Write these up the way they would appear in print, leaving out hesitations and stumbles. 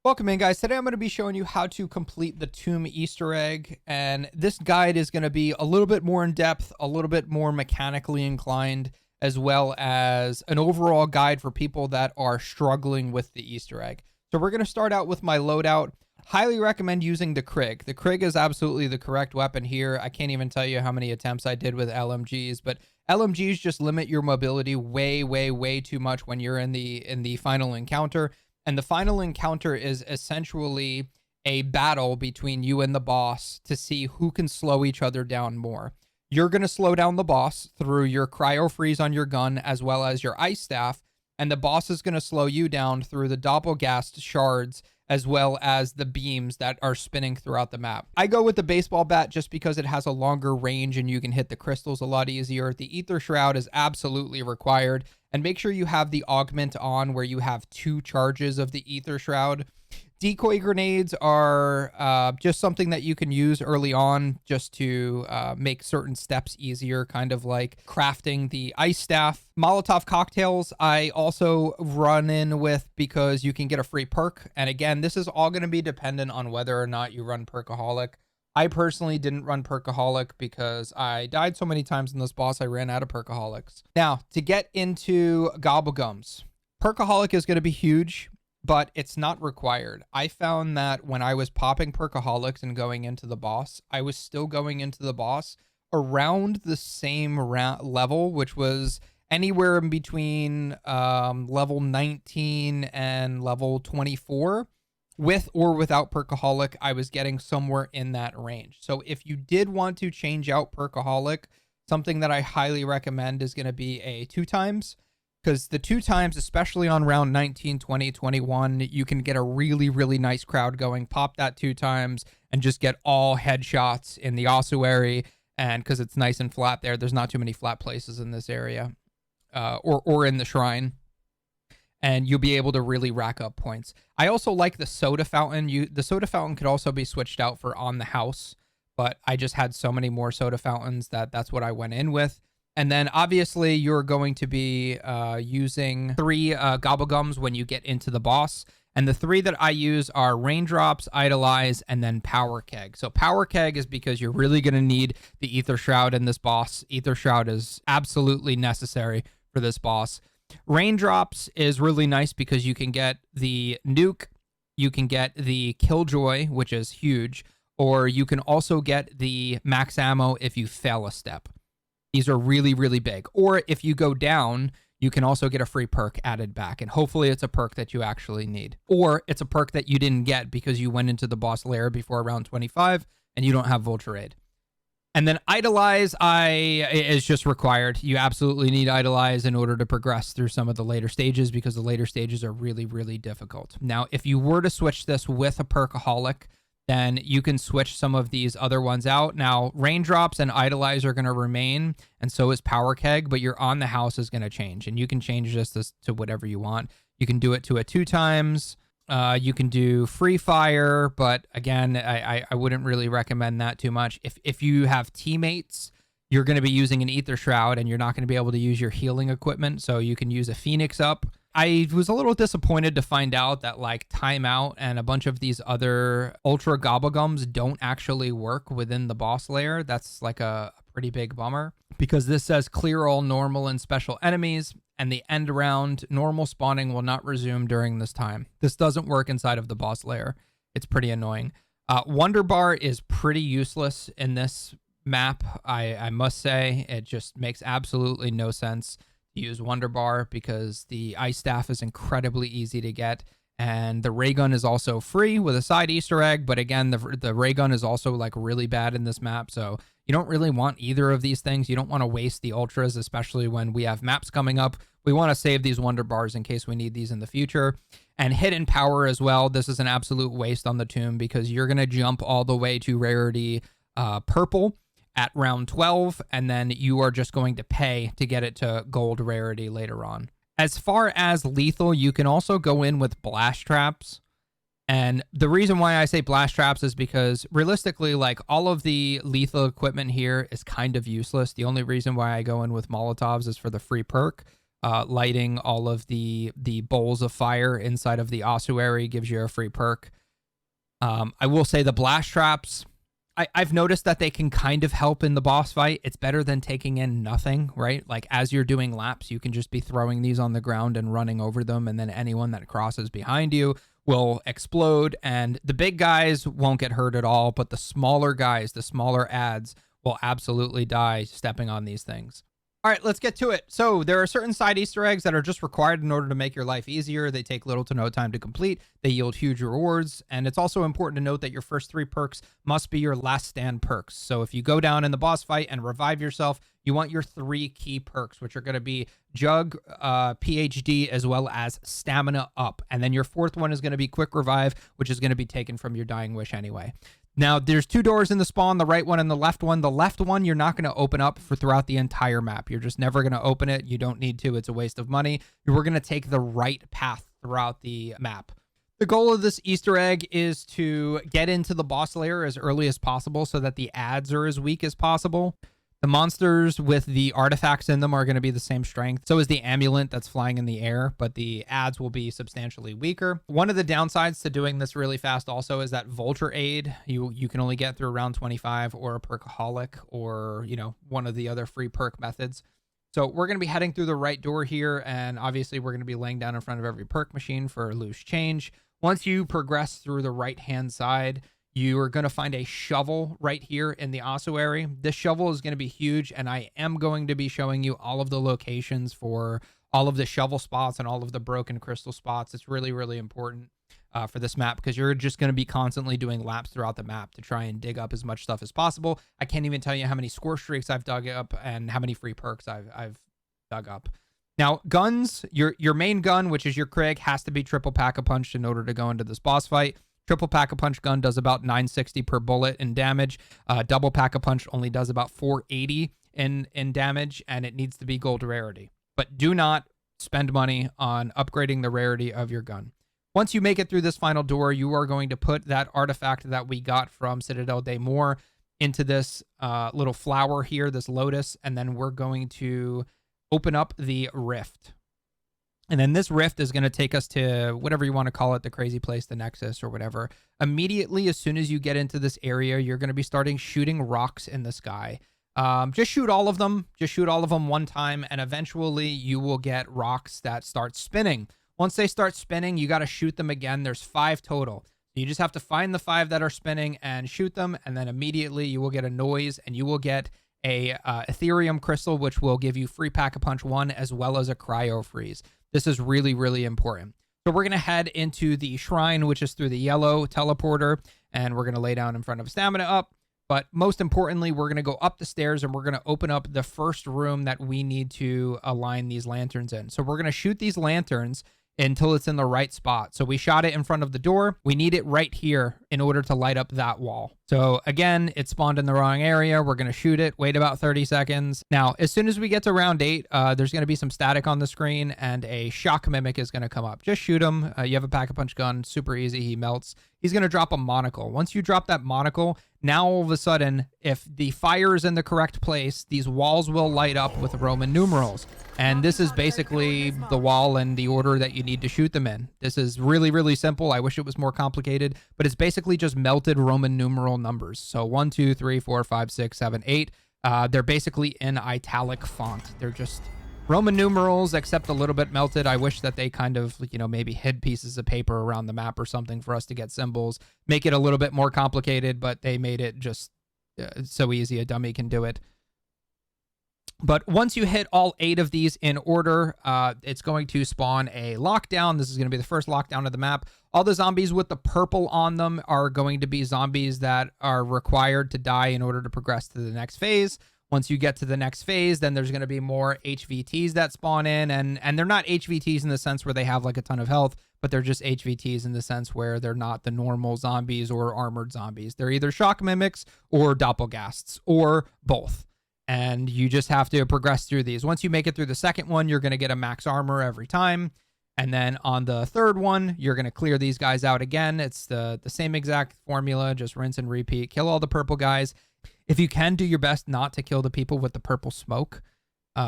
Welcome in, guys. Today I'm going to be showing you how to complete the tomb Easter egg, and this guide is going to be a little bit more in depth, a little bit more mechanically inclined, as well as an overall guide for people that are struggling with the Easter egg. So we're going to start out with my loadout. Highly recommend using the Krig. The Krig is absolutely the correct weapon here. I can't even tell you how many attempts I did with LMGs, but LMGs just limit your mobility way too much when you're in the final encounter. And the final encounter is essentially a battle between you and the boss to see who can slow each other down more. You're going to slow down the boss through your cryo freeze on your gun as well as your ice staff, and the boss is going to slow you down through the Doppleghast shards as well as the beams that are spinning throughout the map. I go with the baseball bat just because it has a longer range and you can hit the crystals a lot easier. The Ether Shroud is absolutely required, and make sure you have the augment on where you have 2 charges of the Ether Shroud. Decoy grenades are just something that you can use early on just to make certain steps easier, kind of like crafting the ice staff. Molotov cocktails I also run in with because you can get a free perk. And again, this is all going to be dependent on whether or not you run Perkaholic. I personally didn't run Perkaholic because I died so many times in this boss I ran out of Perkaholics. Now, to get into Gobblegums, Perkaholic is going to be huge, but it's not required. I found that when I was popping Perkaholics and going into the boss, I was still going into the boss around the same level, which was anywhere in between level 19 and level 24. With or without Perkaholic, I was getting somewhere in that range. So if you did want to change out Perkaholic, something that I highly recommend is going to be a 2 times. Because the 2 times, especially on round 19, 20, 21, you can get a really nice crowd going. Pop that 2 times and just get all headshots in the ossuary. And because it's nice and flat there's not too many flat places in this area or in the shrine. And you'll be able to really rack up points. I also like the soda fountain. The soda fountain could also be switched out for on the house, but I just had so many more soda fountains that's what I went in with. And then obviously you're going to be using 3 Gobblegums when you get into the boss. And the 3 that I use are Raindrops, Idolize, and then Power Keg. So Power Keg is because you're really going to need the Ether Shroud in this boss. Ether Shroud is absolutely necessary for this boss. Raindrops is really nice because you can get the nuke, you can get the Killjoy, which is huge, or you can also get the max ammo if you fail a step. These are really big. Or if you go down, you can also get a free perk added back, and hopefully it's a perk that you actually need. Or it's a perk that you didn't get because you went into the boss lair before round 25 and you don't have Vulture Aid. And then Idolize is just required. You absolutely need Idolize in order to progress through some of the later stages because the later stages are really difficult. Now, if you were to switch this with a Perkaholic, then you can switch some of these other ones out. Now, Raindrops and Idolize are going to remain, and so is Power Keg, but your on the house is going to change, and you can change this to whatever you want. You can do it to a 2 times. You can do free fire, but again, I wouldn't really recommend that too much. If you have teammates, you're going to be using an Ether Shroud, and you're not going to be able to use your healing equipment, so you can use a Phoenix up. I was a little disappointed to find out that like Timeout and a bunch of these other Ultra Gobblegums don't actually work within the boss layer. That's like a pretty big bummer because this says clear all normal and special enemies, and the end round normal spawning will not resume during this time. This doesn't work inside of the boss layer. It's pretty annoying. Wonder Bar is pretty useless in this map. I must say it just makes absolutely no sense to use Wonder Bar because the ice staff is incredibly easy to get, and the ray gun is also free with a side Easter egg, but again, the ray gun is also like really bad in this map, so you don't really want either of these things. You don't want to waste the ultras, especially when we have maps coming up. We want to save these Wonder Bars in case we need these in the future. And Hidden Power as well. This is an absolute waste on the tomb because you're going to jump all the way to rarity purple at round 12, and then you are just going to pay to get it to gold rarity later on. As far as lethal, you can also go in with blast traps. And the reason why I say blast traps is because realistically, like all of the lethal equipment here is kind of useless. The only reason why I go in with Molotovs is for the free perk. lighting all of the bowls of fire inside of the ossuary gives you a free perk. I will say the blast traps, I've noticed that they can kind of help in the boss fight. It's better than taking in nothing, right? Like as you're doing laps, you can just be throwing these on the ground and running over them, and then anyone that crosses behind you will explode, and the big guys won't get hurt at all, but the smaller guys, the smaller ads, will absolutely die stepping on these things. All right, let's get to it. So there are certain side Easter eggs that are just required in order to make your life easier. They take little to no time to complete. They yield huge rewards. And it's also important to note that your first 3 perks must be your last stand perks. So if you go down in the boss fight and revive yourself, you want your 3 key perks, which are going to be Jug, PhD, as well as Stamina Up. And then your 4th one is going to be Quick Revive, which is going to be taken from your Dying Wish anyway. Now, there's 2 doors in the spawn, the right one and the left one. The left one, you're not going to open up for throughout the entire map. You're just never going to open it. You don't need to. It's a waste of money. We're going to take the right path throughout the map. The goal of this Easter egg is to get into the boss lair as early as possible so that the ads are as weak as possible. The monsters with the artifacts in them are going to be the same strength. So is the amulet that's flying in the air, but the ads will be substantially weaker. One of the downsides to doing this really fast also is that Vulture Aid, you can only get through round 25, or a Perkaholic, or, you know, one of the other free perk methods. So we're going to be heading through the right door here, and obviously we're going to be laying down in front of every perk machine for loose change. Once you progress through the right-hand side, you are going to find a shovel right here in the ossuary. This shovel is going to be huge, and I am going to be showing you all of the locations for all of the shovel spots and all of the broken crystal spots. It's really, really important for this map, because you're just going to be constantly doing laps throughout the map to try and dig up as much stuff as possible. I can't even tell you how many score streaks I've dug up and how many free perks I've dug up. Now, guns, your main gun, which is your Krieg, has to be triple pack-a-punch in order to go into this boss fight. Triple Pack-a-Punch gun does about 960 per bullet in damage. Double Pack-a-Punch only does about 480 in damage, and it needs to be gold rarity. But do not spend money on upgrading the rarity of your gun. Once you make it through this final door, you are going to put that artifact that we got from Citadel de Moor into this little flower here, this lotus, and then we're going to open up the rift. And then this rift is going to take us to whatever you want to call it, the crazy place, the Nexus, or whatever. Immediately, as soon as you get into this area, you're going to be starting shooting rocks in the sky. Just shoot all of them. Just shoot all of them one time, and eventually you will get rocks that start spinning. Once they start spinning, you got to shoot them again. There's 5 total. You just have to find the 5 that are spinning and shoot them, and then immediately you will get a noise, and you will get a Ethereum crystal, which will give you free Pack-a-Punch 1 as well as a Cryo Freeze. This is really, really important. So we're going to head into the shrine, which is through the yellow teleporter, and we're going to lay down in front of Stamina Up. But most importantly, we're going to go up the stairs, and we're going to open up the first room that we need to align these lanterns in. So we're going to shoot these lanterns until it's in the right spot. So we shot it in front of the door. We need it right here in order to light up that wall. So again, it spawned in the wrong area. We're going to shoot it, wait about 30 seconds. Now, as soon as we get to round 8, there's going to be some static on the screen, and a shock mimic is going to come up. Just shoot him. You have a Pack-a-Punch gun, super easy. He melts. He's going to drop a monocle. Once you drop that monocle, now all of a sudden, if the fire is in the correct place, these walls will light up with Roman numerals. And this is basically the wall and the order that you need to shoot them in. This is really, really simple. I wish it was more complicated, but it's basically just melted Roman numeral numbers. So 1, 2, 3, 4, 5, 6, 7, 8. They're basically in italic font. They're just Roman numerals, except a little bit melted. I wish that they kind of, you know, maybe hid pieces of paper around the map or something for us to get symbols. Make it a little bit more complicated, but they made it just so easy a dummy can do it. But once you hit all 8 of these in order, it's going to spawn a lockdown. This is going to be the first lockdown of the map. All the zombies with the purple on them are going to be zombies that are required to die in order to progress to the next phase. Once you get to the next phase, then there's going to be more HVTs that spawn in. And they're not HVTs in the sense where they have like a ton of health, but they're just HVTs in the sense where they're not the normal zombies or armored zombies. They're either shock mimics or doppelghasts or both. And you just have to progress through these. Once you make it through the second one, you're going to get a max armor every time. And then on the third one, you're going to clear these guys out again. It's the same exact formula, just rinse and repeat. Kill all the purple guys. If you can, do your best not to kill the people with the purple smoke.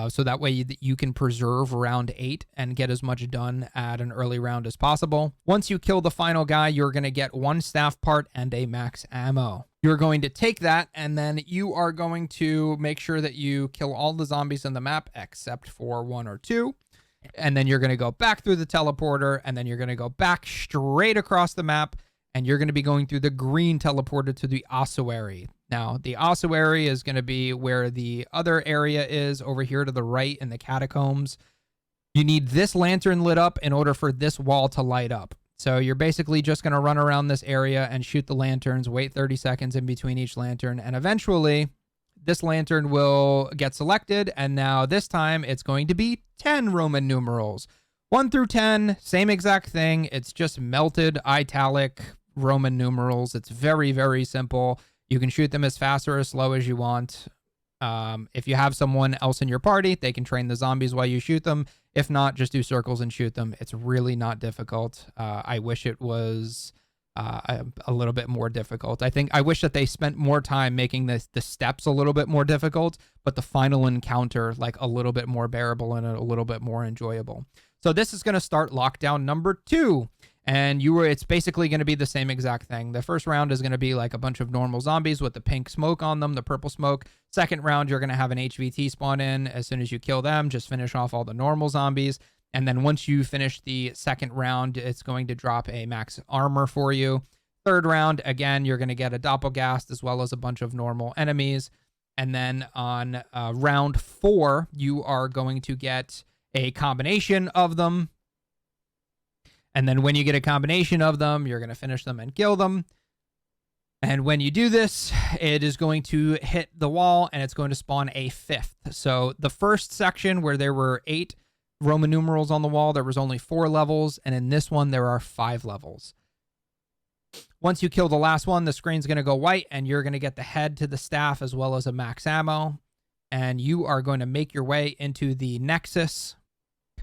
So that way you can preserve round 8 and get as much done at an early round as possible. Once you kill the final guy, you're going to get 1 staff part and a max ammo. You're going to take that, and then you are going to make sure that you kill all the zombies in the map except for 1 or 2. And then you're going to go back through the teleporter, and then you're going to go back straight across the map, and you're going to be going through the green teleporter to the ossuary. Now, the ossuary is going to be where the other area is, over here to the right in the catacombs. You need this lantern lit up in order for this wall to light up. So you're basically just going to run around this area and shoot the lanterns, wait 30 seconds in between each lantern, and eventually this lantern will get selected, and now this time it's going to be 10 Roman numerals. 1 through 10, same exact thing. It's just melted italic Roman numerals. It's very, very simple. You can shoot them as fast or as slow as you want. If you have someone else in your party, they can train the zombies while you shoot them. If not, just do circles and shoot them. It's really not difficult. I wish it was a little bit more difficult. I wish that they spent more time making the steps a little bit more difficult, but the final encounter like a little bit more bearable and a little bit more enjoyable. So this is going to start lockdown number 2. And it's basically going to be the same exact thing. The first round is going to be like a bunch of normal zombies with the pink smoke on them, the purple smoke. Second round, you're going to have an HVT spawn in. As soon as you kill them, just finish off all the normal zombies. And then once you finish the second round, it's going to drop a max armor for you. Third round, again, you're going to get a Doppleghast as well as a bunch of normal enemies. And then on round 4, you are going to get a combination of them. And then when you get a combination of them, you're going to finish them and kill them. And when you do this, it is going to hit the wall and it's going to spawn a 5th. So the first section where there were 8 Roman numerals on the wall, there was only 4 levels. And in this one, there are 5 levels. Once you kill the last one, the screen's going to go white and you're going to get the head to the staff as well as a max ammo. And you are going to make your way into the Nexus,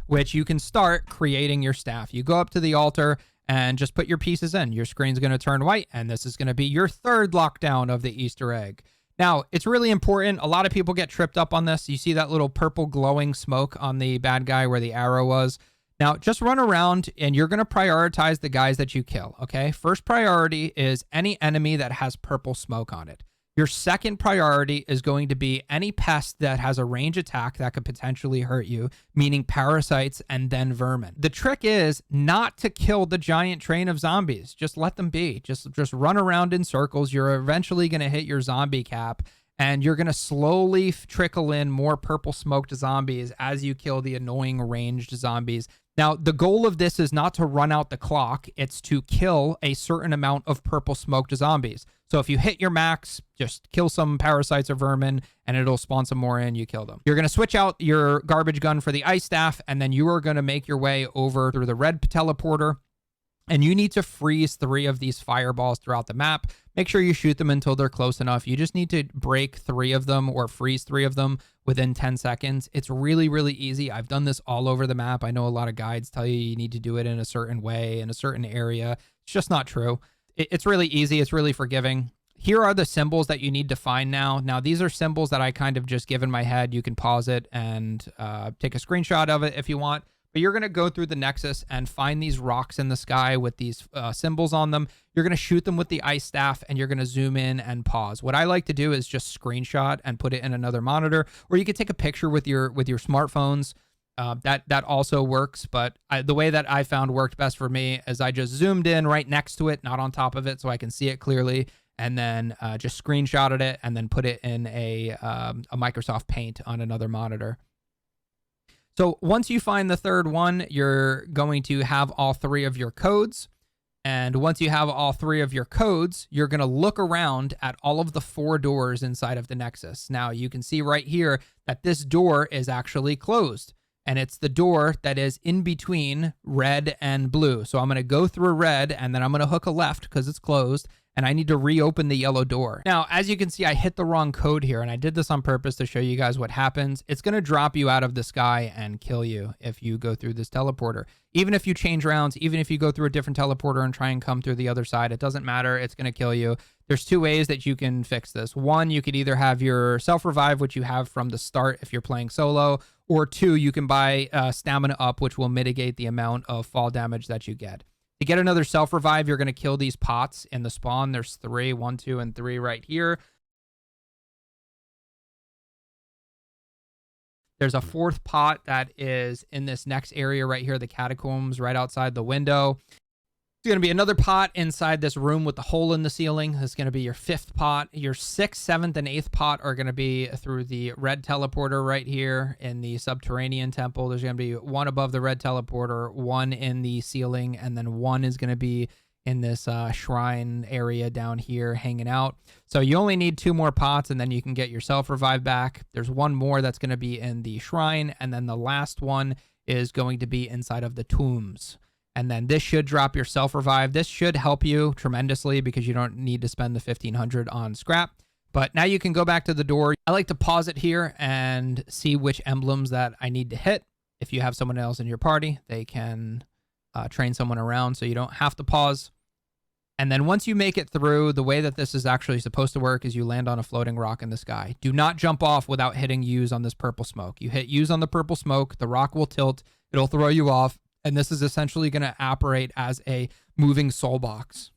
which you can start creating your staff. You go up to the altar and just put your pieces in. Your screen's going to turn white, and this is going to be your 3rd lockdown of the Easter egg. Now, it's really important. A lot of people get tripped up on this. You see that little purple glowing smoke on the bad guy where the arrow was. Now, just run around, and you're going to prioritize the guys that you kill, okay? First priority is any enemy that has purple smoke on it. Your second priority is going to be any pest that has a range attack that could potentially hurt you, meaning parasites and then vermin. The trick is not to kill the giant train of zombies. Just let them be. Just run around in circles. You're eventually going to hit your zombie cap, and you're going to slowly trickle in more purple smoked zombies as you kill the annoying ranged zombies. Now, the goal of this is not to run out the clock. It's to kill a certain amount of purple smoked zombies. So if you hit your max, just kill some parasites or vermin, and it'll spawn some more in, you kill them. You're going to switch out your garbage gun for the ice staff, and then you are going to make your way over through the red teleporter, and you need to freeze 3 of these fireballs throughout the map. Make sure you shoot them until they're close enough. You just need to break 3 of them or freeze 3 of them within 10 seconds. It's really, really easy. I've done this all over the map. I know a lot of guides tell you need to do it in a certain way, in a certain area. It's just not true. It's really easy. It's really forgiving. Here are the symbols that you need to find now. Now, these are symbols that I kind of just give in my head. You can pause it and take a screenshot of it if you want. But you're going to go through the Nexus and find these rocks in the sky with these symbols on them. You're going to shoot them with the ice staff, and you're going to zoom in and pause. What I like to do is just screenshot and put it in another monitor, or you could take a picture with your smartphones. That also works, but the way that I found worked best for me is I just zoomed in right next to it, not on top of it, so I can see it clearly, and then just screenshotted it and then put it in a Microsoft Paint on another monitor. So once you find the third one, you're going to have all 3 of your codes. And once you have all 3 of your codes, you're going to look around at all of the 4 doors inside of the Nexus. Now you can see right here that this door is actually closed. And it's the door that is in between red and blue. So I'm going to go through red, and then I'm going to hook a left because it's closed, and I need to reopen the yellow door. Now, as you can see, I hit the wrong code here, and I did this on purpose to show you guys what happens. It's going to drop you out of the sky and kill you if you go through this teleporter. Even if you change rounds, even if you go through a different teleporter and try and come through the other side, it doesn't matter. It's going to kill you. There's two ways that you can fix this. One, you could either have your self-revive, which you have from the start if you're playing solo, or two, you can buy stamina up, which will mitigate the amount of fall damage that you get. To get another self-revive, you're going to kill these pots in the spawn. There's 3, 1, 2, and 3 right here. There's a 4th pot that is in this next area right here, the catacombs right outside the window. There's going to be another pot inside this room with the hole in the ceiling. That's going to be your 5th pot. Your 6th, 7th, and 8th pot are going to be through the red teleporter right here in the subterranean temple. There's going to be 1 above the red teleporter, 1 in the ceiling, and then 1 is going to be in this shrine area down here hanging out. So you only need 2 more pots, and then you can get your self-revive back. There's 1 more that's going to be in the shrine, and then the last one is going to be inside of the tombs. And then this should drop your self-revive. This should help you tremendously because you don't need to spend the 1,500 on scrap. But now you can go back to the door. I like to pause it here and see which emblems that I need to hit. If you have someone else in your party, they can train someone around so you don't have to pause. And then once you make it through, the way that this is actually supposed to work is you land on a floating rock in the sky. Do not jump off without hitting use on this purple smoke. You hit use on the purple smoke, the rock will tilt, it'll throw you off. And this is essentially going to operate as a moving soul box.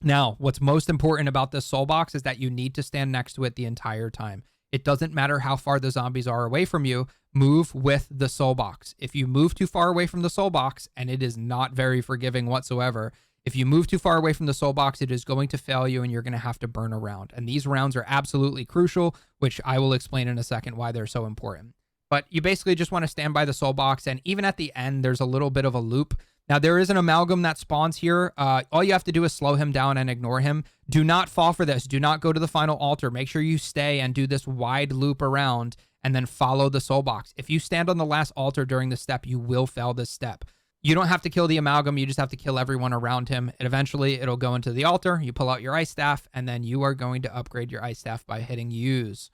Now, what's most important about this soul box is that you need to stand next to it the entire time. It doesn't matter how far the zombies are away from you, move with the soul box. If you move too far away from the soul box, and it is not very forgiving whatsoever, if you move too far away from the soul box, it is going to fail you and you're going to have to burn a round. And these rounds are absolutely crucial, which I will explain in a second why they're so important. But you basically just want to stand by the soul box, and even at the end, there's a little bit of a loop. Now, there is an amalgam that spawns here. All you have to do is slow him down and ignore him. Do not fall for this. Do not go to the final altar. Make sure you stay and do this wide loop around and then follow the soul box. If you stand on the last altar during this step, you will fail this step. You don't have to kill the amalgam. You just have to kill everyone around him. And eventually, it'll go into the altar. You pull out your ice staff, and then you are going to upgrade your ice staff by hitting use.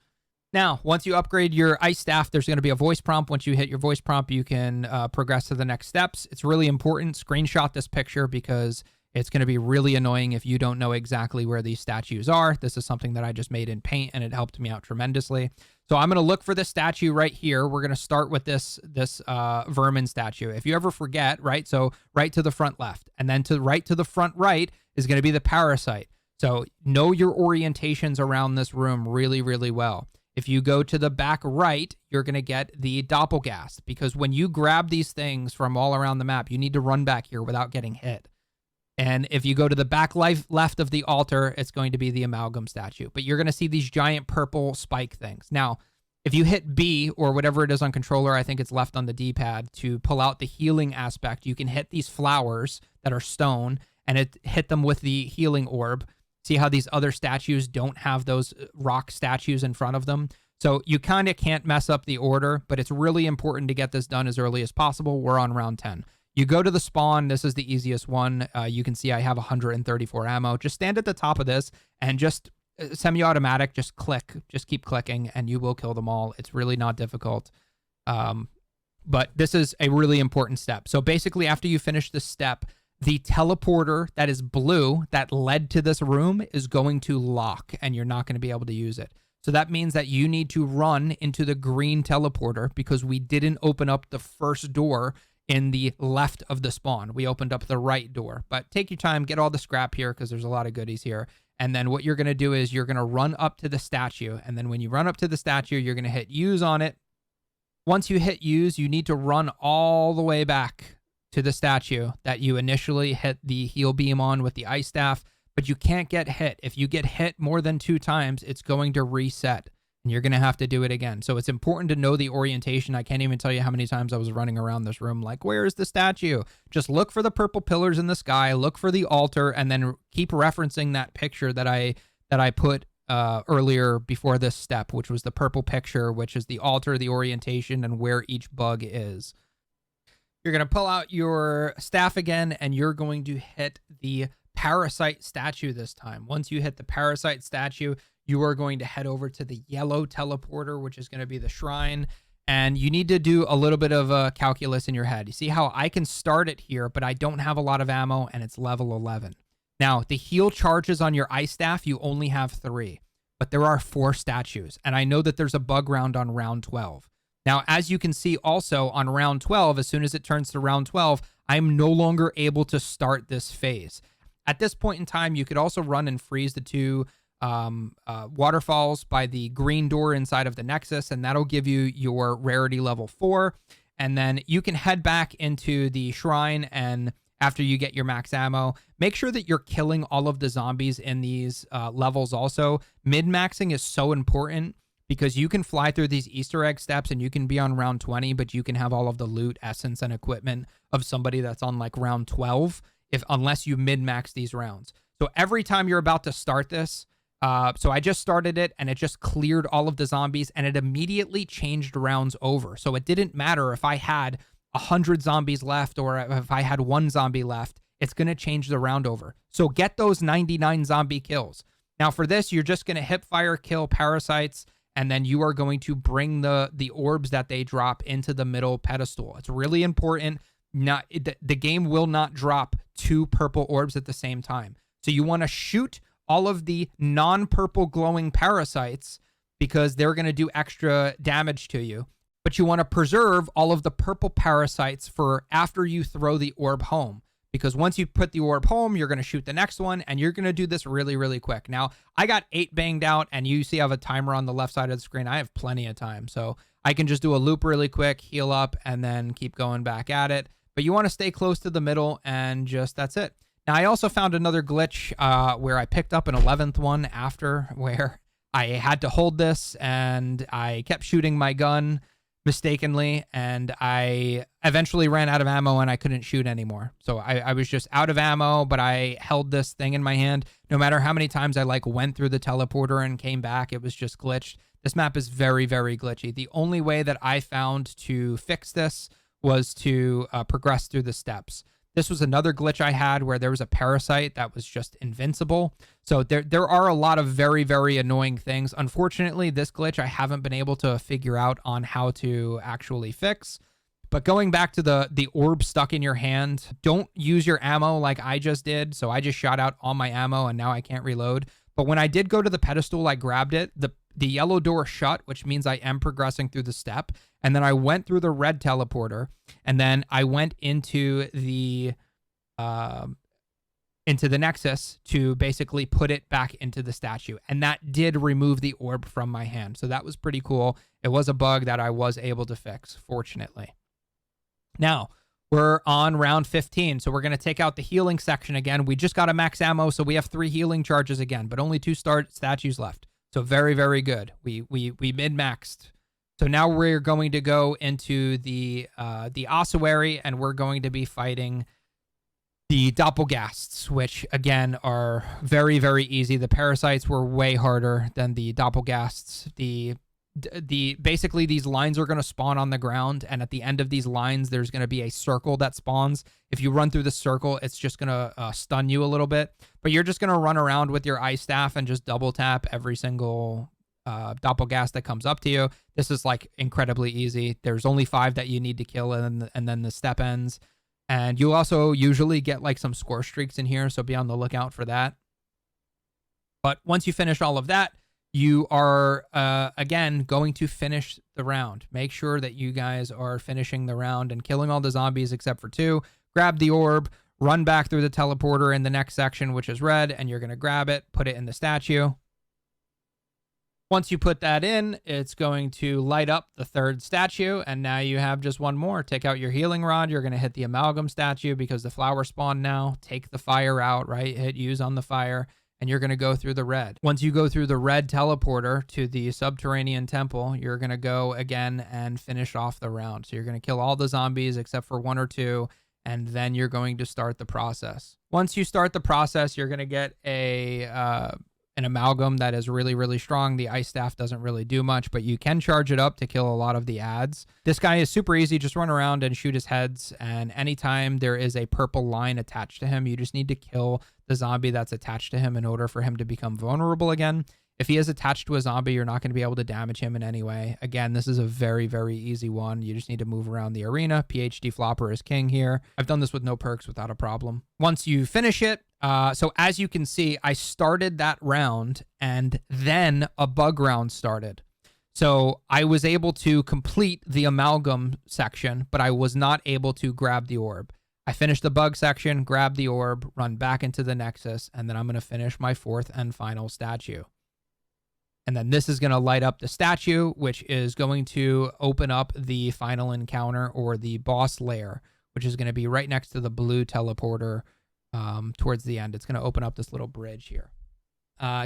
Now, once you upgrade your ice staff, there's going to be a voice prompt. Once you hit your voice prompt, you can progress to the next steps. It's really important. Screenshot this picture because it's going to be really annoying if you don't know exactly where these statues are. This is something that I just made in Paint, and it helped me out tremendously. So I'm going to look for this statue right here. We're going to start with this Vermin statue. If you ever forget, right, so right to the front left, and then right to the front right is going to be the Parasite. So know your orientations around this room really, really well. If you go to the back right, you're going to get the Doppleghast, because when you grab these things from all around the map, you need to run back here without getting hit. And if you go to the back left of the altar, it's going to be the Amalgam statue. But you're going to see these giant purple spike things. Now, if you hit B or whatever it is on controller, I think it's left on the D-pad, to pull out the healing aspect, you can hit these flowers that are stone and hit them with the healing orb. See how these other statues don't have those rock statues in front of them? So you kind of can't mess up the order, but it's really important to get this done as early as possible. We're on round 10. You go to the spawn. This is the easiest one. You can see I have 134 ammo. Just stand at the top of this and just semi-automatic, just click. Just keep clicking and you will kill them all. It's really not difficult. But this is a really important step. So basically, after you finish this step, the teleporter that is blue that led to this room is going to lock and you're not going to be able to use it. So that means that you need to run into the green teleporter because we didn't open up the first door in the left of the spawn. We opened up the right door. But take your time, get all the scrap here because there's a lot of goodies here. And then what you're going to do is you're going to run up to the statue. And then when you run up to the statue, you're going to hit use on it. Once you hit use, you need to run all the way back to the statue that you initially hit the heal beam on with the ice staff, but you can't get hit. If you get hit more than 2 times, it's going to reset and you're going to have to do it again. So it's important to know the orientation. I can't even tell you how many times I was running around this room like, where is the statue? Just look for the purple pillars in the sky, look for the altar, and then keep referencing that picture that I put earlier before this step, which was the purple picture, which is the altar, the orientation, and where each bug is. You're going to pull out your staff again, and you're going to hit the Parasite statue this time. Once you hit the Parasite statue, you are going to head over to the yellow teleporter, which is going to be the shrine, and you need to do a little bit of calculus in your head. You see how I can start it here, but I don't have a lot of ammo, and it's level 11. Now, the heal charges on your ice staff, you only have 3, but there are 4 statues. And I know that there's a bug round on round 12. Now, as you can see also on round 12, as soon as it turns to round 12, I'm no longer able to start this phase. At this point in time, you could also run and freeze the 2 waterfalls by the green door inside of the Nexus, and that'll give you your rarity level 4. And then you can head back into the shrine, and after you get your max ammo, make sure that you're killing all of the zombies in these levels also. Min-maxing is so important because you can fly through these Easter egg steps and you can be on round 20, but you can have all of the loot, essence, and equipment of somebody that's on like round 12 unless you min-max these rounds. So every time you're about to start this, so I just started it and it just cleared all of the zombies and it immediately changed rounds over. So it didn't matter if I had 100 zombies left or if I had 1 zombie left, it's going to change the round over. So get those 99 zombie kills. Now for this, you're just going to hip fire kill parasites, and then you are going to bring the orbs that they drop into the middle pedestal. It's really important. The game will not drop 2 purple orbs at the same time. So you want to shoot all of the non-purple glowing parasites because they're going to do extra damage to you. But you want to preserve all of the purple parasites for after you throw the orb home. Because once you put the orb home, you're going to shoot the next one, and you're going to do this really, really quick. Now, I got 8 banged out, and you see I have a timer on the left side of the screen. I have plenty of time, so I can just do a loop really quick, heal up, and then keep going back at it. But you want to stay close to the middle, and just that's it. Now, I also found another glitch where I picked up an 11th one after, where I had to hold this, and I kept shooting my gun mistakenly, and I eventually ran out of ammo and I couldn't shoot anymore. So I was just out of ammo, but I held this thing in my hand. No matter how many times I went through the teleporter and came back, it was just glitched. This map is very, very glitchy. The only way that I found to fix this was to progress through the steps. This was another glitch I had where there was a parasite that was just invincible. So there are a lot of very, very annoying things. Unfortunately, this glitch I haven't been able to figure out on how to actually fix. But going back to the orb stuck in your hand, don't use your ammo like I just did. So I just shot out all my ammo and now I can't reload. But when I did go to the pedestal, I grabbed it. The yellow door shut, which means I am progressing through the step. And then I went through the red teleporter, and then I went into the Nexus to basically put it back into the statue. And that did remove the orb from my hand. So that was pretty cool. It was a bug that I was able to fix, fortunately. Now, we're on round 15, so we're going to take out the healing section again. We just got a max ammo, so we have 3 healing charges again, but only 2 statues left. So very, very good. We mid-maxed. So now we're going to go into the ossuary, and we're going to be fighting the Doppleghasts, which again are very, very easy. The parasites were way harder than the Doppleghasts. Basically these lines are going to spawn on the ground, and at the end of these lines there's going to be a circle that spawns. If you run through the circle, it's just going to stun you a little bit, but you're just going to run around with your ice staff and just double tap every single Doppelghast that comes up to you. This is like incredibly easy. There's only 5 that you need to kill, and then the step ends. And you also usually get like some score streaks in here, so be on the lookout for that. But once you finish all of that, you are, again, going to finish the round. Make sure that you guys are finishing the round and killing all the zombies except for 2. Grab the orb, run back through the teleporter in the next section, which is red, and you're going to grab it, put it in the statue. Once you put that in, it's going to light up the 3rd statue, and now you have just 1 more. Take out your healing rod. You're going to hit the Amalgam statue because the flower spawned now. Take the fire out, right? Hit use on the fire, and you're going to go through the red. Once you go through the red teleporter to the subterranean temple, you're going to go again and finish off the round. So you're going to kill all the zombies except for 1 or 2, and then you're going to start the process. Once you start the process, you're going to get an amalgam that is really, really strong. The ice staff doesn't really do much, but you can charge it up to kill a lot of the ads. This guy is super easy. Just run around and shoot his heads, and anytime there is a purple line attached to him, you just need to kill the zombie that's attached to him in order for him to become vulnerable again. If he is attached to a zombie, you're not going to be able to damage him in any way. Again, this is a very, very easy one. You just need to move around the arena. PhD Flopper is king here. I've done this with no perks without a problem. Once you finish it, So as you can see, I started that round and then a bug round started. So I was able to complete the Amalgam section, but I was not able to grab the orb. I finished the bug section, grab the orb, run back into the Nexus, and then I'm going to finish my fourth and final statue. And then this is going to light up the statue, which is going to open up the final encounter or the boss lair, which is going to be right next to the blue teleporter towards the end. It's going to open up this little bridge here.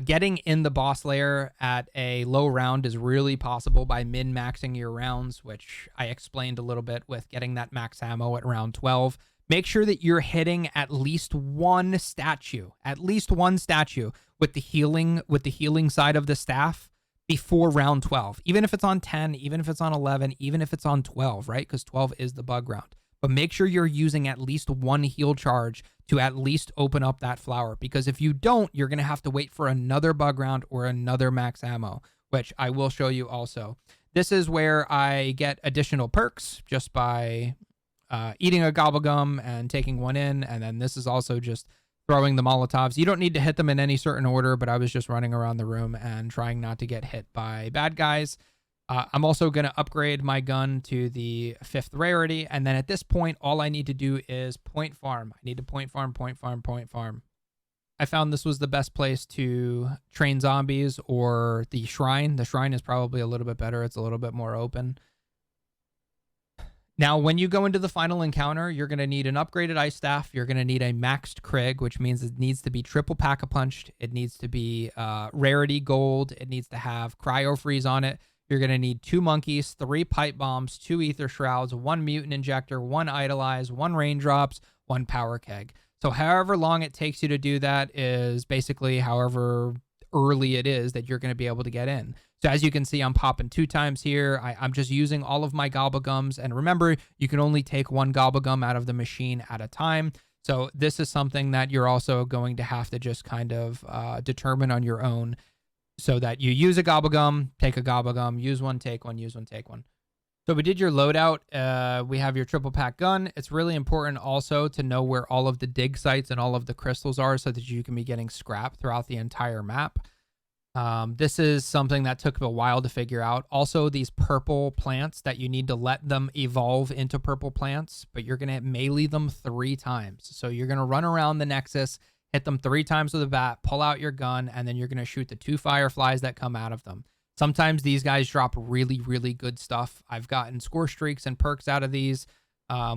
Getting in the boss lair at a low round is really possible by min-maxing your rounds, which I explained a little bit with getting that max ammo at round 12. Make sure that you're hitting at least one statue with the healing side of the staff before round 12. Even if it's on 10, even if it's on 11, even if it's on 12, right? Because 12 is the bug round. But make sure you're using at least one heal charge to at least open up that flower. Because if you don't, you're going to have to wait for another bug round or another max ammo, which I will show you also. This is where I get additional perks just by eating a gobblegum and taking one in. And then this is also just throwing the Molotovs. You don't need to hit them in any certain order, but I was just running around the room and trying not to get hit by bad guys. I'm also going to upgrade my gun to the 5th rarity. And then at this point, all I need to do is point farm. I need to point farm. I found this was the best place to train zombies or the shrine. The shrine is probably a little bit better. It's a little bit more open. Now, when you go into the final encounter, you're going to need an upgraded ice staff. You're going to need a maxed Krig, which means it needs to be triple pack-a-punched. It needs to be rarity gold. It needs to have cryo freeze on it. You're going to need 2 monkeys, 3 pipe bombs, 2 ether shrouds, 1 mutant injector, 1 idolize, 1 raindrops, 1 power keg. So however long it takes you to do that is basically however early it is that you're going to be able to get in. So as you can see, I'm popping 2 times here. I'm just using all of my gobblegums. And remember, you can only take 1 gobblegum out of the machine at a time. So this is something that you're also going to have to just kind of determine on your own, so that you use a gobblegum, take a gobblegum, use one, take one, use one, take one. So we did your loadout. We have your triple pack gun. It's really important also to know where all of the dig sites and all of the crystals are so that you can be getting scrap throughout the entire map. This is something that took a while to figure out. Also, these purple plants that you need to let them evolve into purple plants, but you're going to melee them 3 times. So you're going to run around the Nexus, hit them 3 times with a bat, pull out your gun, and then you're going to shoot the 2 fireflies that come out of them. Sometimes these guys drop really, really good stuff. I've gotten score streaks and perks out of these,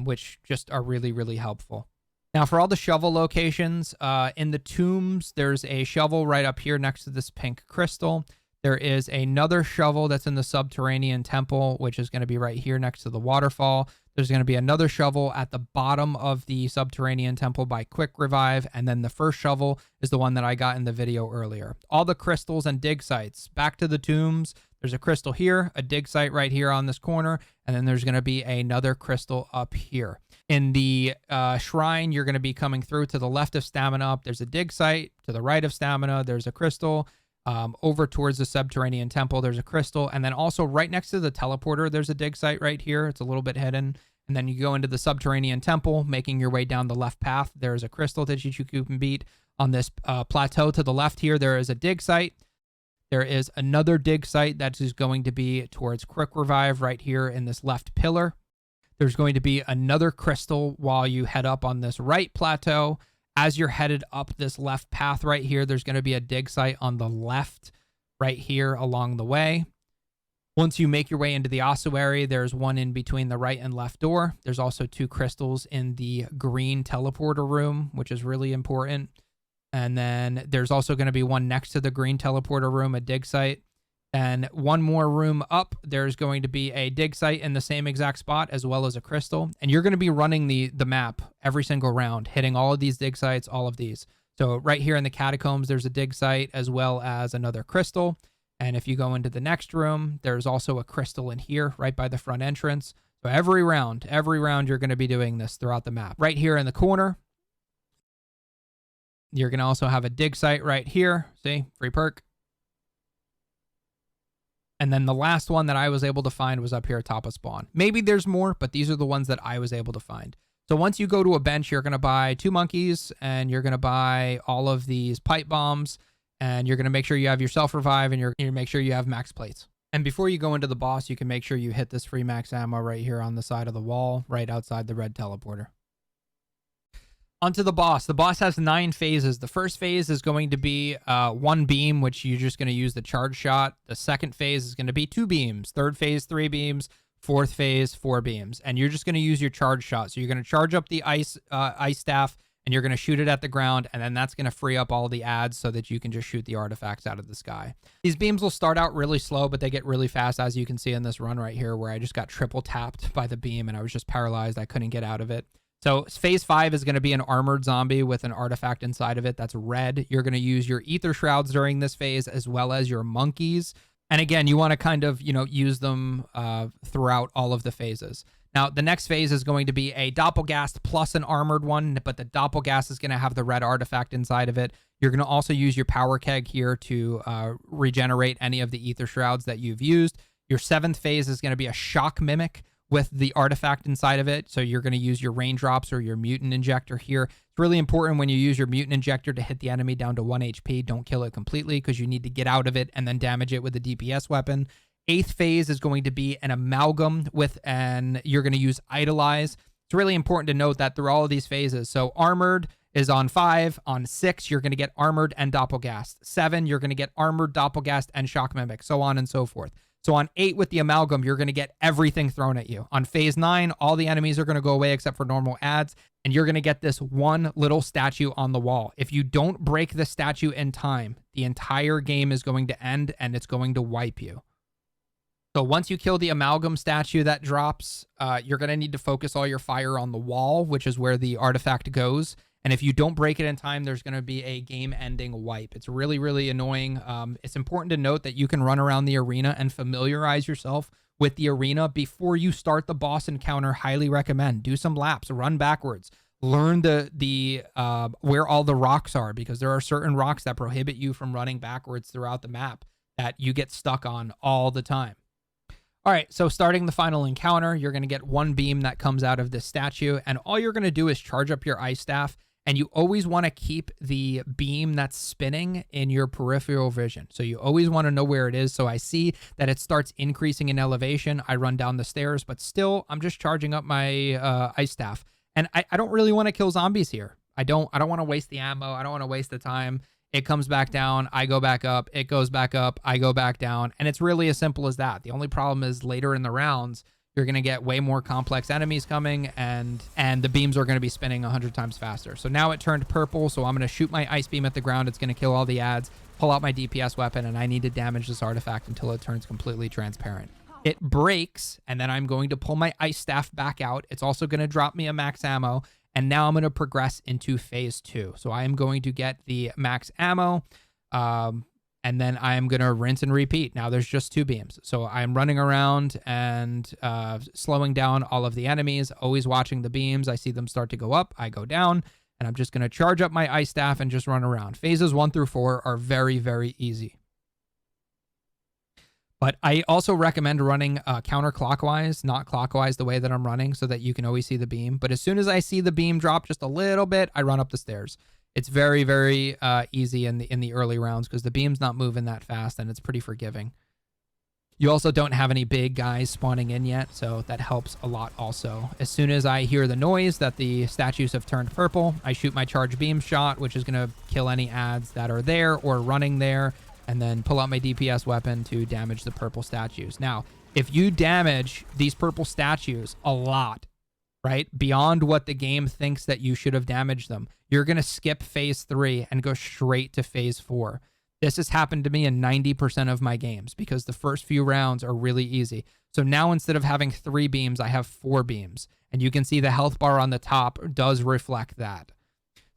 which just are really, really helpful. Now, for all the shovel locations, in the tombs, there's a shovel right up here next to this pink crystal. There is another shovel that's in the subterranean temple, which is going to be right here next to the waterfall. There's going to be another shovel at the bottom of the subterranean temple by Quick Revive. And then the first shovel is the one that I got in the video earlier. All the crystals and dig sites. Back to the tombs. There's a crystal here, a dig site right here on this corner. And then there's going to be another crystal up here. In the shrine, you're going to be coming through to the left of stamina up. There's a dig site. To the right of stamina, there's a crystal. Over towards the subterranean temple, there's a crystal. And then also right next to the teleporter, there's a dig site right here. It's a little bit hidden. And then you go into the subterranean temple, making your way down the left path. There's a crystal that you can beat. On this plateau to the left here, there is a dig site. There is another dig site that is going to be towards Quick Revive right here in this left pillar. There's going to be another crystal while you head up on this right plateau. As you're headed up this left path right here, there's going to be a dig site on the left right here along the way. Once you make your way into the ossuary, there's one in between the right and left door. There's also 2 crystals in the green teleporter room, which is really important. And then there's also going to be one next to the green teleporter room, a dig site. And one more room up, there's going to be a dig site in the same exact spot, as well as a crystal. And you're going to be running the map every single round, hitting all of these dig sites, all of these. So right here in the catacombs, there's a dig site as well as another crystal. And if you go into the next room, there's also a crystal in here right by the front entrance. So every round, you're going to be doing this throughout the map. Right here in the corner, you're going to also have a dig site right here. See, free perk. And then the last one that I was able to find was up here at top of spawn. Maybe there's more, but these are the ones that I was able to find. So once you go to a bench, you're going to buy 2 monkeys, and you're going to buy all of these pipe bombs, and you're going to make sure you have your self-revive, and you're going to make sure you have max plates. And before you go into the boss, you can make sure you hit this free max ammo right here on the side of the wall, right outside the red teleporter. Onto the boss. The boss has 9 phases. The first phase is going to be 1 beam, which you're just going to use the charge shot. The second phase is going to be 2 beams. Third phase, 3 beams. Fourth phase, 4 beams. And you're just going to use your charge shot. So you're going to charge up the ice staff, and you're going to shoot it at the ground, and then that's going to free up all the adds so that you can just shoot the artifacts out of the sky. These beams will start out really slow, but they get really fast, as you can see in this run right here, where I just got triple tapped by the beam, and I was just paralyzed. I couldn't get out of it. So phase 5 is going to be an armored zombie with an artifact inside of it that's red. You're going to use your ether shrouds during this phase, as well as your monkeys. And again, you want to kind of, use them throughout all of the phases. Now, the next phase is going to be a Doppleghast plus an armored one, but the Doppleghast is going to have the red artifact inside of it. You're going to also use your power keg here to regenerate any of the ether shrouds that you've used. Your 7th phase is going to be a shock mimic with the artifact inside of it. So you're going to use your raindrops or your mutant injector here. It's really important when you use your mutant injector to hit the enemy down to 1 HP. Don't kill it completely, because you need to get out of it and then damage it with a DPS weapon. 8th phase is going to be an amalgam you're going to use idolize. It's really important to note that through all of these phases. So armored is on 5. On 6, you're going to get armored and Doppleghast. 7, you're going to get armored, Doppleghast, and shock mimic, so on and so forth. So on 8 with the amalgam, you're going to get everything thrown at you. On phase 9, all the enemies are going to go away except for normal adds, and you're going to get this one little statue on the wall. If you don't break the statue in time, the entire game is going to end, and it's going to wipe you. So once you kill the amalgam statue that drops, you're going to need to focus all your fire on the wall, which is where the artifact goes. And if you don't break it in time, there's going to be a game-ending wipe. It's really, really annoying. It's important to note that you can run around the arena and familiarize yourself with the arena before you start the boss encounter. Highly recommend. Do some laps, run backwards, learn the where all the rocks are, because there are certain rocks that prohibit you from running backwards throughout the map that you get stuck on all the time. All right, so starting the final encounter, you're going to get 1 beam that comes out of this statue, and all you're going to do is charge up your ice staff. And you always want to keep the beam that's spinning in your peripheral vision. So you always want to know where it is. So I see that it starts increasing in elevation. I run down the stairs, but still, I'm just charging up my ice staff. And I don't really want to kill zombies here. I don't want to waste the ammo. I don't want to waste the time. It comes back down. I go back up. It goes back up. I go back down. And it's really as simple as that. The only problem is later in the rounds, you're going to get way more complex enemies coming, and the beams are going to be spinning 100 times faster. So now it turned purple, so I'm going to shoot my ice beam at the ground. It's going to kill all the adds, pull out my DPS weapon, and I need to damage this artifact until it turns completely transparent. It breaks, and then I'm going to pull my ice staff back out. It's also going to drop me a max ammo, and now I'm going to progress into phase 2. So I am going to get the max ammo, and then I'm going to rinse and repeat. Now there's just 2 beams. So I'm running around and slowing down all of the enemies, always watching the beams. I see them start to go up. I go down, and I'm just going to charge up my ice staff and just run around. Phases 1 through 4 are very, very easy. But I also recommend running counterclockwise, not clockwise the way that I'm running, so that you can always see the beam. But as soon as I see the beam drop just a little bit, I run up the stairs. It's very, very easy in the early rounds because the beam's not moving that fast, and it's pretty forgiving. You also don't have any big guys spawning in yet, so that helps a lot also. As soon as I hear the noise that the statues have turned purple, I shoot my charge beam shot, which is going to kill any adds that are there or running there, and then pull out my DPS weapon to damage the purple statues. Now, if you damage these purple statues a lot, right, beyond what the game thinks that you should have damaged them, you're going to skip phase 3 and go straight to phase 4. This has happened to me in 90% of my games because the first few rounds are really easy. So now instead of having 3 beams, I have 4 beams. And you can see the health bar on the top does reflect that.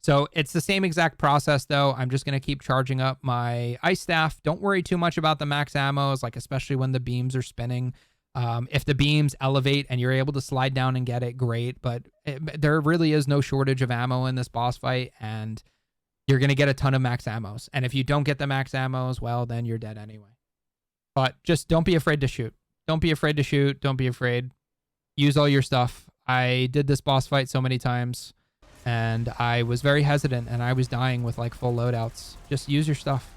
So it's the same exact process, though. I'm just going to keep charging up my ice staff. Don't worry too much about the max ammos, like especially when the beams are spinning. If the beams elevate and you're able to slide down and get it, great. But there really is no shortage of ammo in this boss fight, and you're going to get a ton of max ammos. And if you don't get the max ammos, well, then you're dead anyway. But just don't be afraid to shoot. Don't be afraid to shoot. Don't be afraid. Use all your stuff. I did this boss fight so many times, and I was very hesitant, and I was dying with like full loadouts. Just use your stuff.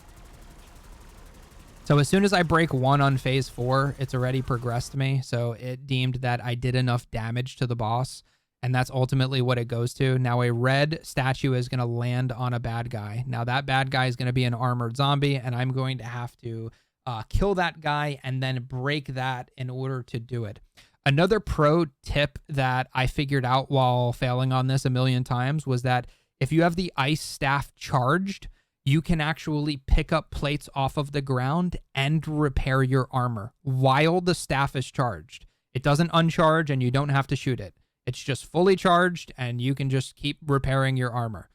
So as soon as I break 1 on phase 4, it's already progressed me. So it deemed that I did enough damage to the boss, and that's ultimately what it goes to. Now a red statue is going to land on a bad guy. Now that bad guy is going to be an armored zombie, and I'm going to have to kill that guy and then break that in order to do it. Another pro tip that I figured out while failing on this a million times was that if you have the ice staff charged, you can actually pick up plates off of the ground and repair your armor while the staff is charged. It doesn't uncharge and you don't have to shoot it. It's just fully charged and you can just keep repairing your armor.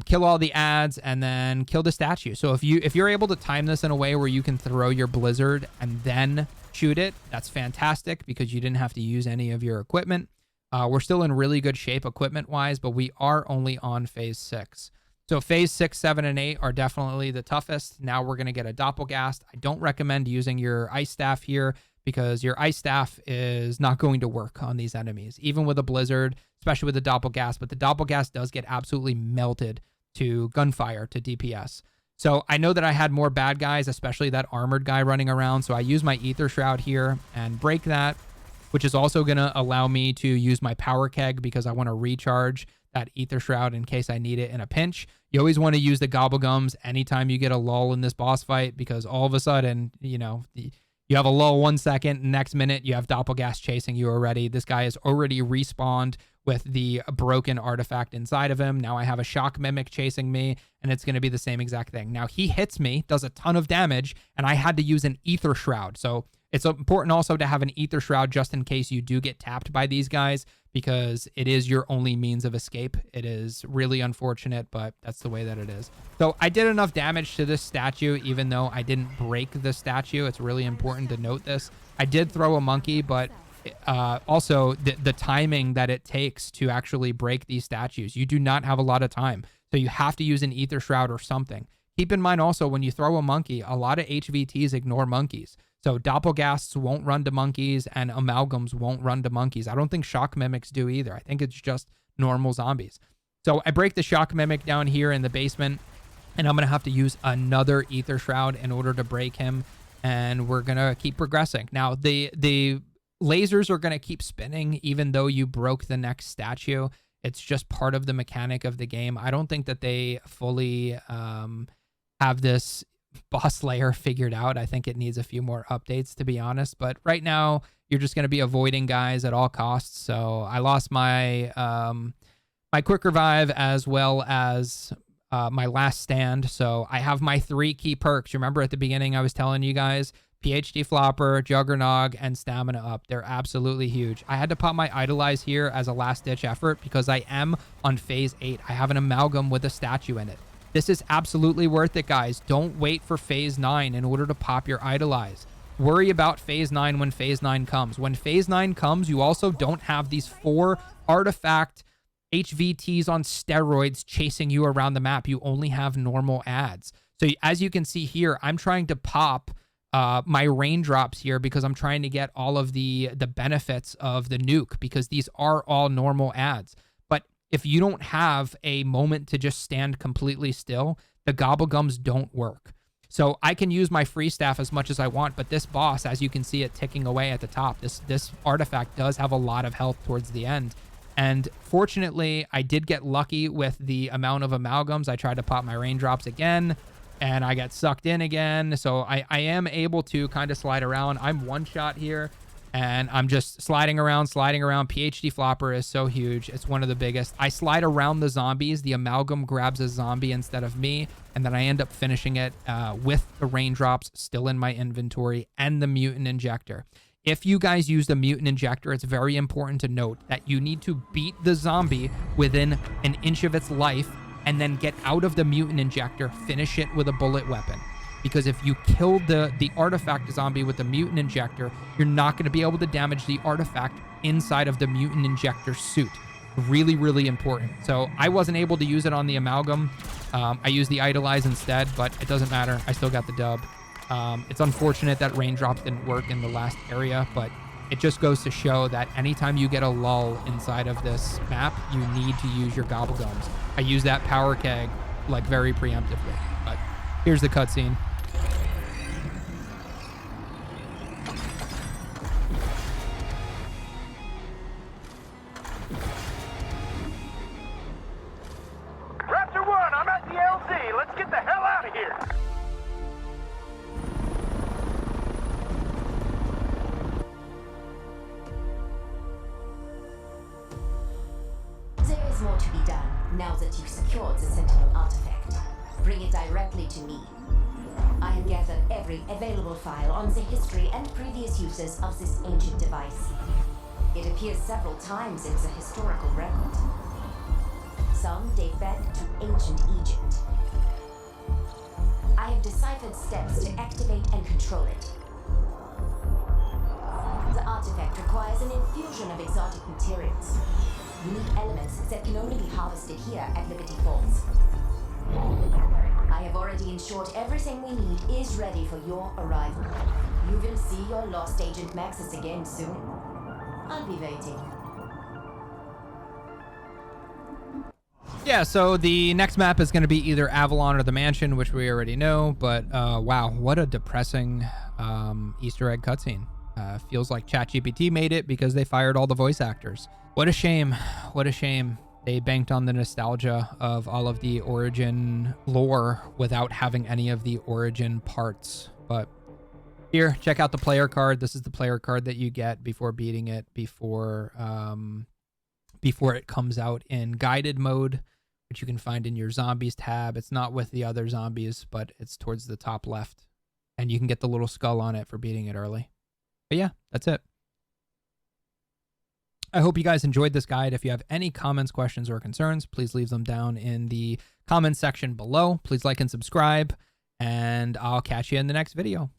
Kill all the ads and then kill the statue. So if you're able to time this in a way where you can throw your blizzard and then shoot it, that's fantastic because you didn't have to use any of your equipment. We're still in really good shape equipment-wise, but we are only on phase 6. So phase 6, 7, and 8 are definitely the toughest. Now we're going to get a Doppleghast. I don't recommend using your ice staff here because your ice staff is not going to work on these enemies, even with a blizzard, especially with the Doppleghast. But the Doppleghast does get absolutely melted to gunfire, to DPS. So I know that I had more bad guys, especially that armored guy running around. So I use my Ether Shroud here and break that, which is also going to allow me to use my power keg because I want to recharge that Ether Shroud in case I need it in a pinch. You always want to use the Gobblegums anytime you get a lull in this boss fight because all of a sudden, you know, you have a lull 1 second, next minute you have Doppleghast chasing you already. This guy is already respawned with the broken artifact inside of him. Now I have a Shock Mimic chasing me, and it's going to be the same exact thing. Now he hits me, does a ton of damage, and I had to use an Ether Shroud. So it's important also to have an Ether Shroud just in case you do get tapped by these guys because it is your only means of escape. It is really unfortunate, but that's the way that it is. So I did enough damage to this statue, even though I didn't break the statue. It's really important to note this. I did throw a monkey, but also the timing that it takes to actually break these statues. You do not have a lot of time. So you have to use an Ether Shroud or something. Keep in mind also, when you throw a monkey, a lot of HVTs ignore monkeys. So Doppelghasts won't run to monkeys and Amalgams won't run to monkeys. I don't think Shock Mimics do either. I think it's just normal zombies. So I break the Shock Mimic down here in the basement, and I'm going to have to use another Ether Shroud in order to break him, and we're going to keep progressing. Now, the lasers are going to keep spinning even though you broke the next statue. It's just part of the mechanic of the game. I don't think that they fully have this boss layer figured out. I think it needs a few more updates, to be honest. But right now, you're just going to be avoiding guys at all costs. So I lost my my quick revive as well as my last stand. So I have my 3 key perks. Remember at the beginning I was telling you guys, PhD Flopper, Juggernog, and Stamina Up. They're absolutely huge. I had to pop my Idolize here as a last-ditch effort because I am on phase 8. I have an Amalgam with a statue in it. This is absolutely worth it, guys. Don't wait for phase 9 in order to pop your Idolize. Worry about phase 9 when phase 9 comes. When phase 9 comes, you also don't have these 4 artifact HVTs on steroids chasing you around the map. You only have normal ads. So as you can see here, I'm trying to pop my raindrops here because I'm trying to get all of the benefits of the nuke because these are all normal ads. But if you don't have a moment to just stand completely still, the Gobblegums don't work. So I can use my free staff as much as I want, but this boss, as you can see it ticking away at the top, this artifact does have a lot of health towards the end. And fortunately, I did get lucky with the amount of amalgams. I tried to pop my raindrops again, and I got sucked in again. So I am able to kind of slide around. I'm one shot here, and I'm just sliding around. PhD Flopper is so huge. It's one of the biggest. I slide around the zombies. The amalgam grabs a zombie instead of me, and then I end up finishing it with the raindrops still in my inventory and the mutant injector. If you guys use the mutant injector, it's very important to note that you need to beat the zombie within an inch of its life and then get out of the mutant injector, finish it with a bullet weapon. Because if you kill the artifact zombie with the mutant injector, you're not going to be able to damage the artifact inside of the mutant injector suit. Really, really important. So I wasn't able to use it on the amalgam. I used the Idolize instead, but it doesn't matter. I still got the dub. It's unfortunate that raindrops didn't work in the last area, but It just goes to show that anytime you get a lull inside of this map, you need to use your Gobblegums. I use that power keg like very preemptively. But here's the cutscene. Raptor 1, I'm at the LZ. Let's get the hell out of here. There is more to be done now that you've secured the Sentinel artifact. Bring it directly to me. I have gathered every available file on the history and previous uses of this ancient device. It appears several times in the historical record. Some date back to ancient Egypt. I have deciphered steps to activate and control it. The artifact requires an infusion of exotic materials. Unique elements that can only be harvested here at Liberty Falls. I have already ensured everything we need is ready for your arrival. You will see your lost agent Nexus again soon. I'll be waiting. Yeah, so the next map is going to be either Avalon or the Mansion, which we already know, but wow, what a depressing Easter egg cutscene. Feels like ChatGPT made it because they fired all the voice actors. What a shame. What a shame. They banked on the nostalgia of all of the Origin lore without having any of the Origin parts. But here, check out the player card. This is the player card that you get before beating it, before it comes out in guided mode, which you can find in your zombies tab. It's not with the other zombies, but it's towards the top left. And you can get the little skull on it for beating it early. But yeah, that's it. I hope you guys enjoyed this guide. If you have any comments, questions, or concerns, please leave them down in the comments section below. Please like and subscribe, and I'll catch you in the next video.